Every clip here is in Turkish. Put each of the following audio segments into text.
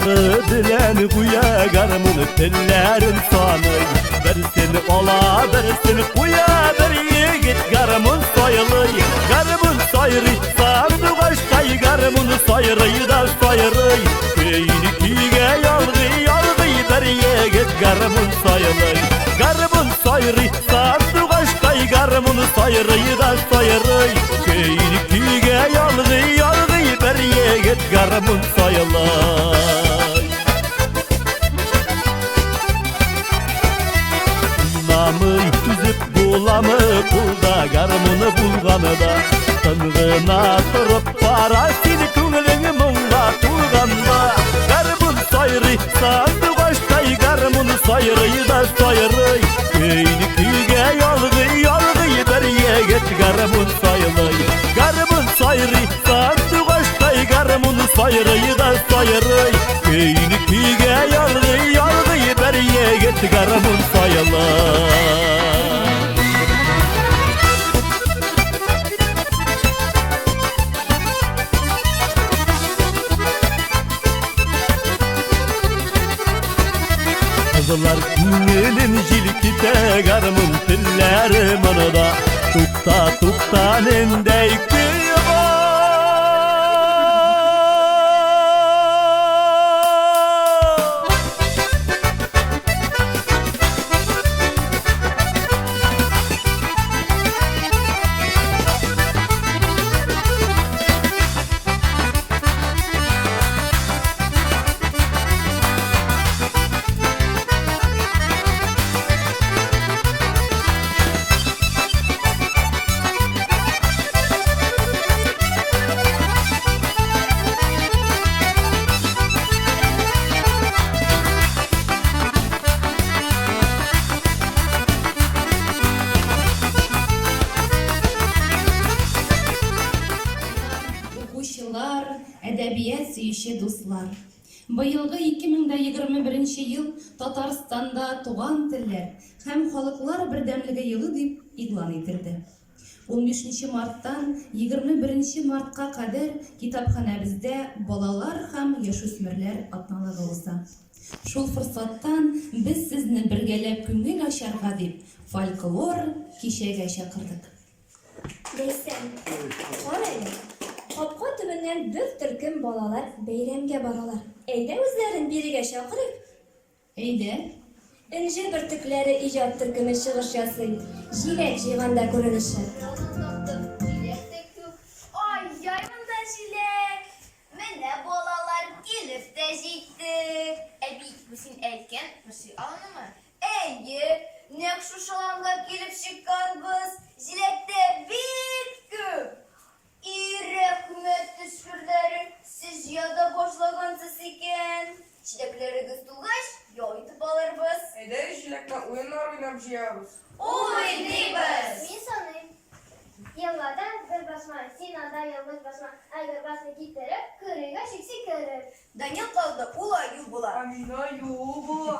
Sarı dilen kuya garmını tellerin sanıy. Birisini ola birisini kuya bir yigit garmın soyuluy. Garmın soyri sandı başkay garmını soyrıyı da soyrıy. Köyünü kiyge yalgı yalgı bir yigit garmın soyuluy. Garmın soyri sandı başkay garmını soyrıyı da soyrıy. Köyünü kiyge yalgı yalgı bir yigit garmın soyuluy. Namı tüzüp bulamı kulda garmını bulganı da Tınğına turup para seni künlüğü mınga tulganda Garmın soyri sandı başkay garmını soyrıyı da soyrıy. Köyünü kiyge yalgı yalgı bir yigit garmın soyuluy. Garmın soyri sandı başkay garmını soyrıyı da soyrıy. Köyünü kiyge yalgı yalgı bir yigit garmın soyuluy. Kızlar günelin jilkite garmın tiller manada Tukta tukta nendey kıyba Edebiyat süyüşü dostlar. Быйылгы 2021 yıl Tatarstanda Туган телләр һәм халыклар бердәмлеге елы дип игълан ителде. 15 Mart'tan 21 Mart'ка кадәр китапханәбездә балалар һәм яшүсмерләр атналыгы уза. Шул форсаттан без сезне бергәләп күңел ачарга дип фольклор кичәгә чакырдык. Ләйсән, карале. Капка төбеннән бер төркем балалар бәйрәмгә баралар. Әйдә үзләрен бирегә чакырыйк. Әйдә. Энҗе бөртекләре иҗат төркеме чыгыш ясый. Җиләк җыйганда күренеше. Ай, яймында җиләк. Менә балалар килеп тә җитте. Бит бу син әйткән поши анымы? Әйе, нәкъ шушыларга килеп чыкканбыз. Җиләктә бик күп. Рәхмәт төшкерләре, сез яда башлагансыз икән. Чиләкләрегез тугач, ял итеп алырбыз. Әйдә, җиләккә уеннар уйнап җыябыз. Уйныйбыз. Мин саныйм. Еллада бер басма, син анда ялгыз басма. Әгәр басма китереп, кырыйга чикси кереп. Данил калды, ул аю була. Амина юл була.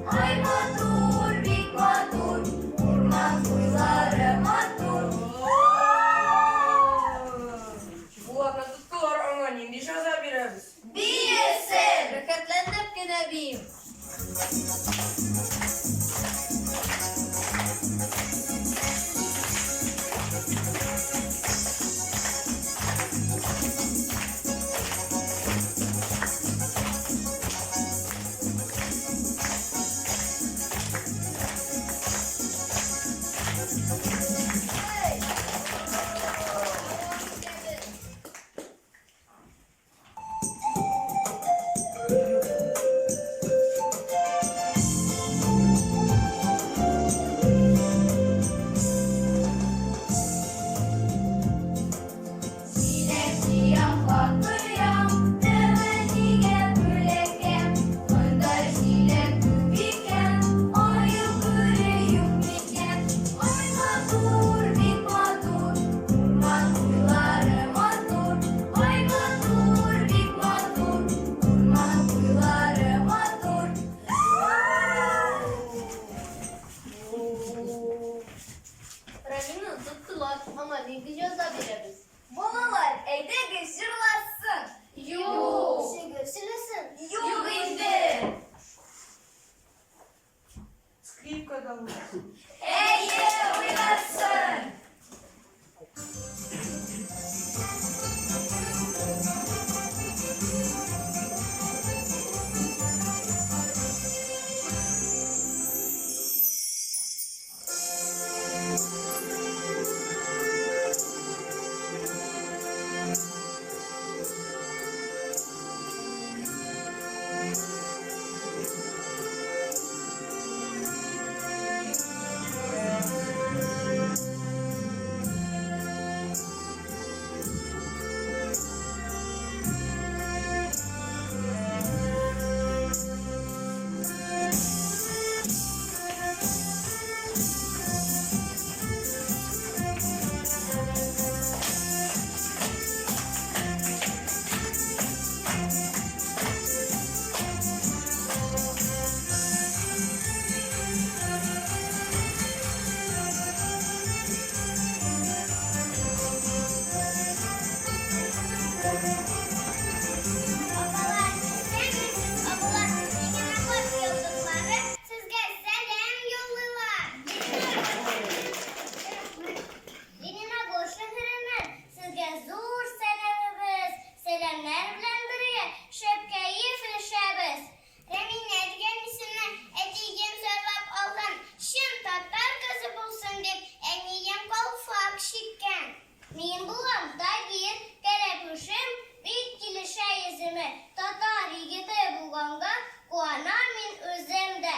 Ай, Abalar, sen misiniz abalar? Yine bak yıldızları, sizge selam yollular. Lenina Gor şehrinden sizge zor selamımız. Selamlar bilen biri, şöpkeyi filşemiz. Remine degan isimni etigim so'rab olgan, shim tatar qizi bo'lsin deb aniyam qalfoq shikkan. Men buvam dagir karapushim bek kelisha izimi tatar yigiti bo'lganga quvonamen o'zimda.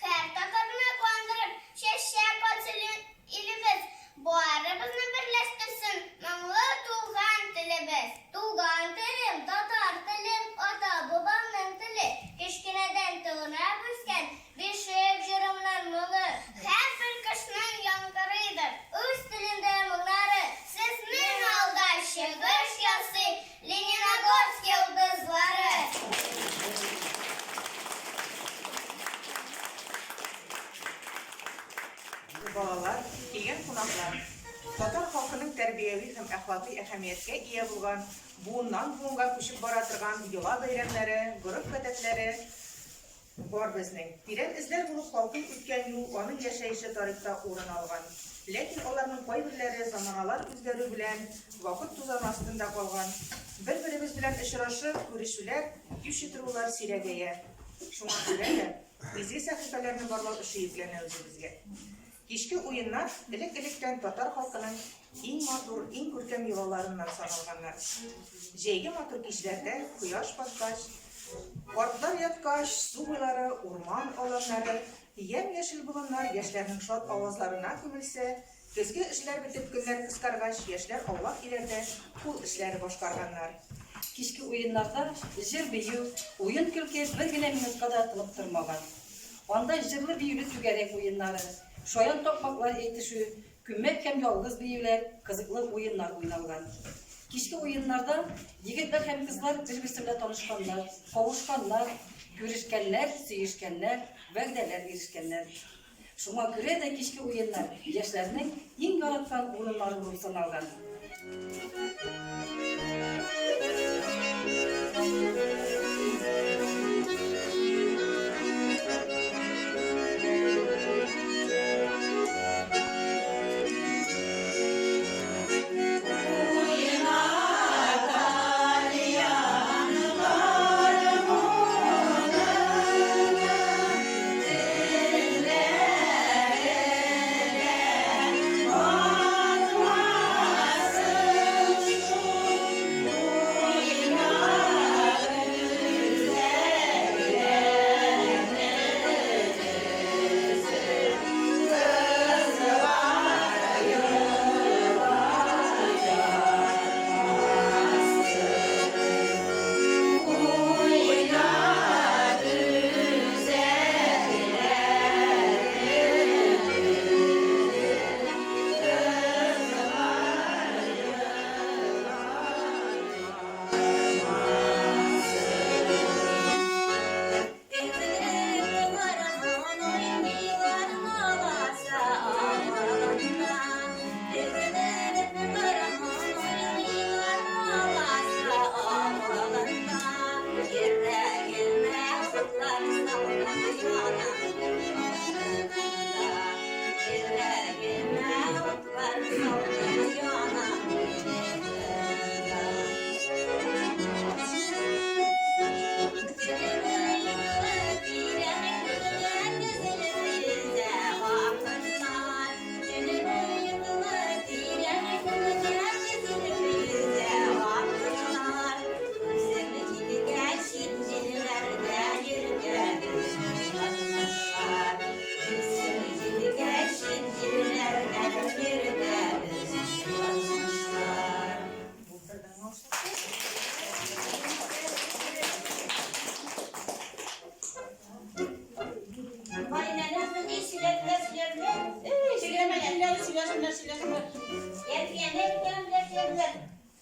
Har tatarni qondirib shashak ochilib ilimiz borimizni birlashtirsin mangli tug'an tilimiz. Tug'an tilim tatar tilim ota bobomning tili. Kichkinadan to'g'rab o'sgan beshik jirimlar mug'i har bir qishning yomg'iridir o'z tilida mug'lari. Siz men olda shigish yozing Leninogorsk yulduzlari. Balalar, kelgan qonaqlar, Tatar xalqының tәрбияви һәм әхлакый әһәмияткә ия булган, буыннан буынга күчеп бара торган йола бәйрәмнәре, гореф гадәтләре бар безнең. Тирән эзләр булып халкын үткән юл аның яшәеше тарихта урын алган. Ләкин аларның кайберләре заманалар үзгәрү белән вакыт тузан астында калган. Бер-беребез белән очрашып, күрешүләр, üşетүләр сирәгәя. Шуңа күрә дә изге сәхифәләрне барлау эше йөкләнә үзебезгә. Кичке уеннар элек-электән татар халкының иң матур, иң күркәм йолаларыннан саналганнар. Җәйге матур кичләрдә кояш баткач, картлар яткач, су буйлары, урман аланнары, ямь-яшел болыннар яшьләрнең шат авазларына күмелсә, көзге эшләр бетеп көннәр кыскаргач, яшьләр аулак иләрдә кул эшләре башкарганнар. Кичке уеннарда җыр бию, уен көлке бер генә минутка да тынып тормаган. Анда җырлы биюле түгәрәк уеннары, шаян токмаклар әйтешү, күмәк һәм ялгыз биюләр, кызыклы уеннар уйналган. Кичке уеннарда егетләр һәм кызлар бер-берсе белән танышканнар, кавышканнар, күрешкәннәр, сөешкәннәр, вәгъдәләр ирешкәннәр. Шуңа күрә дә кичке уеннар яшьләрнең иң яраткан урыннары булып саналган.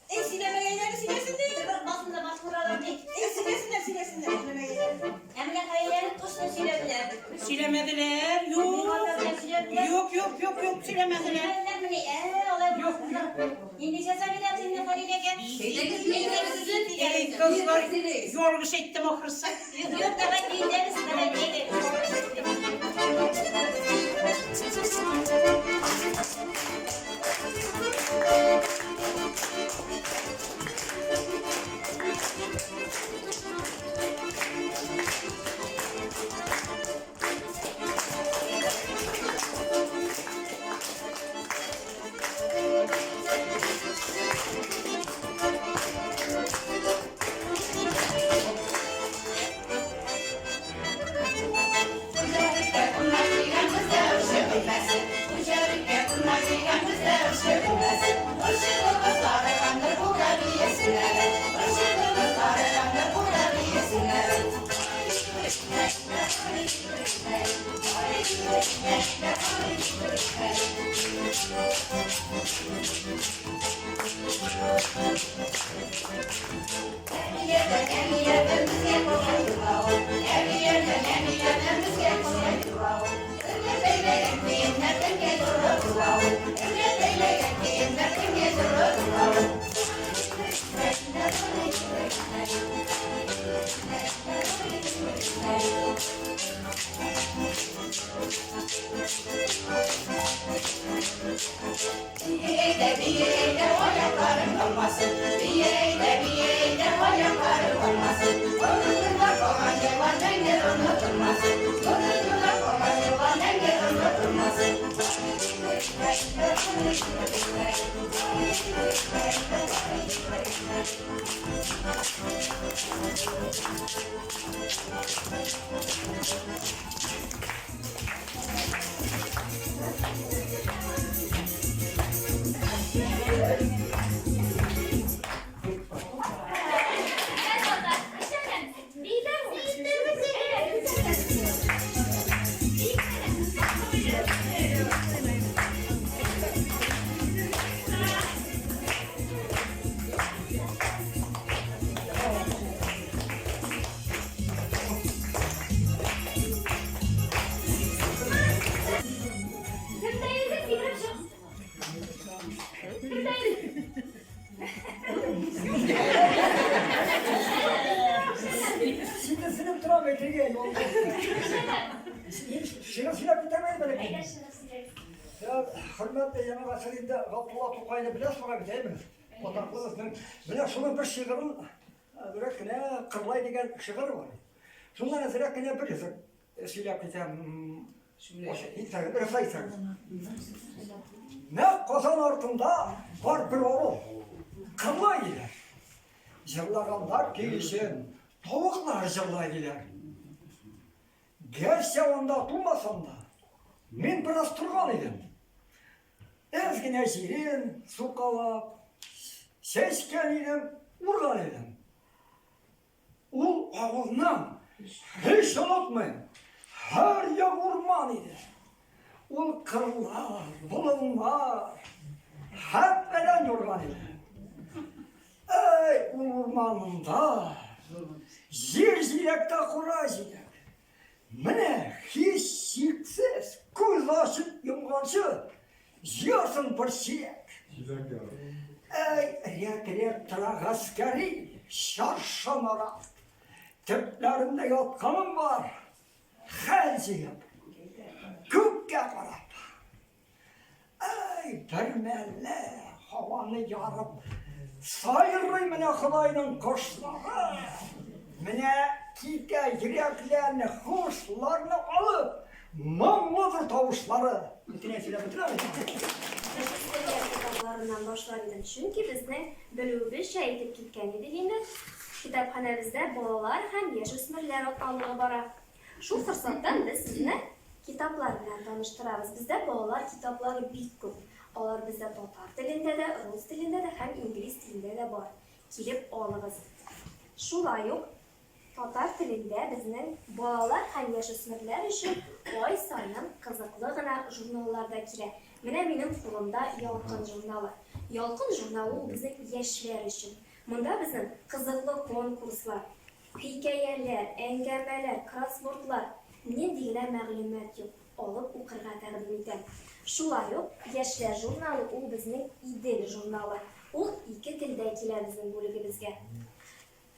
Silemeyenleri silesin değil. Basında basmuralar değil. Silesinler. Emine kayıların kuşunu silediler. Silemediler. Yok silemediler. Yok. İngilizce söyledim seninle Faride'ye. Ey kızlar yorguş ettim o hırsı. Yok da ben diyeceğiz. Ben diyeceğim. Hürmetli yana vasılında Abdullah Tokay'ını bile sonra değil mi? Otaklığımızın. Bile şunun bir şiirin, ne Kırlay degen şiir var. Şundan ezrek ne bir yazık. Şiir biten, bir sayısak. Ne kazan ortunda var bir oğul. Kırlay diler. Yıllağanlar gelişin, tavuklar yıllaydiler. Gerçi onda durmasam da, men biraz turgan edim. Ezgine şirin, su kalap, seçken edim, urgan edim. Ul ağızdan hiç unutmayın, her yer urman idi. Ul kırlar, bulunlar, hep beden urgan idi. Ey urmanında, yer zirekte kura zirek. Mine hiç şiksiz, göz açıp yumgançı, yiyorsun bir şirek. Ey rek trak askeri, şarşamara, teplerinde yatkanım var, helciyip, gökke karap. Ey dermelle, havanı yarıp, sayırı mine Hılay'ın kuşları, mine kike yüreklerini, huşlarını alıp, mamlıdır tavuşları. Bütüne söyle, bütüne mi? Kitaplarından başlarından çünkü bizni biluvbi şey etip gitken idi endi. Kitapxonamizda bolalar ham yosh o'smirlar otganligi bor. Shu fursatdan biz sizni kitaplar bilan tanishtiramiz. Bizda bolalar kitoblari bek ko'p. Ular bizda tatar tilida da, rus tilida da ham ingliz tilida da bor. Kelib oling'iz. Shulay yo'q. Tatar tilida bizning bolalar ham yosh o'smirlar uchun oy sayin qiziqligina jurnallarda keladi. Менә минем кулымда Ялкын журналы. Ялкын журналы ул безнең яшьләр өчен. Монда безнең кызыклы конкурслар, хикәяләр, әңгәмәләр, кроссвордлар, нинди генә мәгълүмат юк, алып укырга тәкъдим итәм. Шулай ук яшьләр журналы ул безнең Идел журналы. Ул 2 телдә килә безнең бүлегебезгә.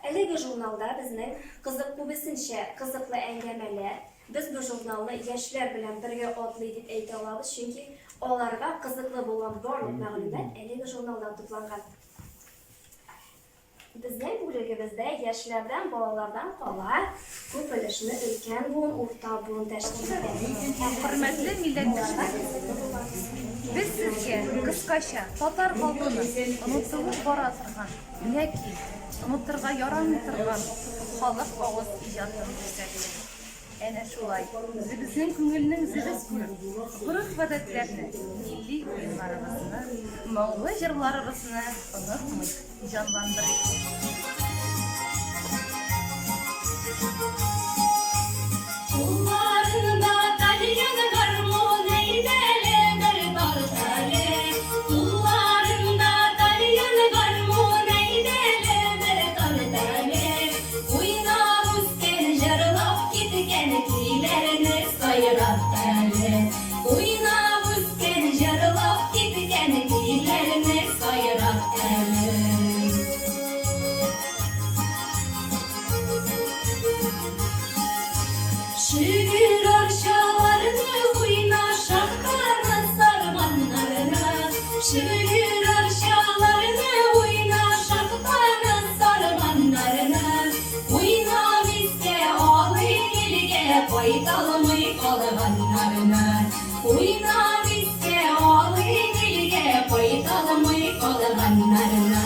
Әлеге журналда безнең күбесенчә кызыклы әңгәмәләр. Без бу журналны яшьләр белән бергә атлый дип әйтә алабыз, чөнки аларга кызыклы булган барлык мәгълүмат әлеге журналда тупланган. Безнең бүлегебездә яшьләрдән, балалардан кала күп өлешне өлкән буын, урта буын тәшкил итә. Хөрмәтле милләттәшләр, без сезгә кыскача татар халкының онытылып бара торган, яки онытырга ярамый торган халык авыз иҗатын күрсәтәбез. Әнә шулай, үзебезнең күңелнең зигез күреп, гореф-гадәтләрне, милли уеннарыбызны, моңлы җырларыбызны онытмый җанландырыйк. Кулларында талиyan гармон әйдәле бер тартале. Кулларында талиyan гармон әйдәле бер тартале. Уйнап үскән җырлап киткән көйләрне сайрап әле. Уйнап үскән җырлап киткән көйләрне сайрап әле. Şükür arşalarını uyna şahtarın sarmanlarına. Şükür arşalarını uyna şahtarın sarmanlarına. Uyna bizge alı gelge paytalımı kalganlarına. Uyna bizge alı gelge paytalımı kalganlarına.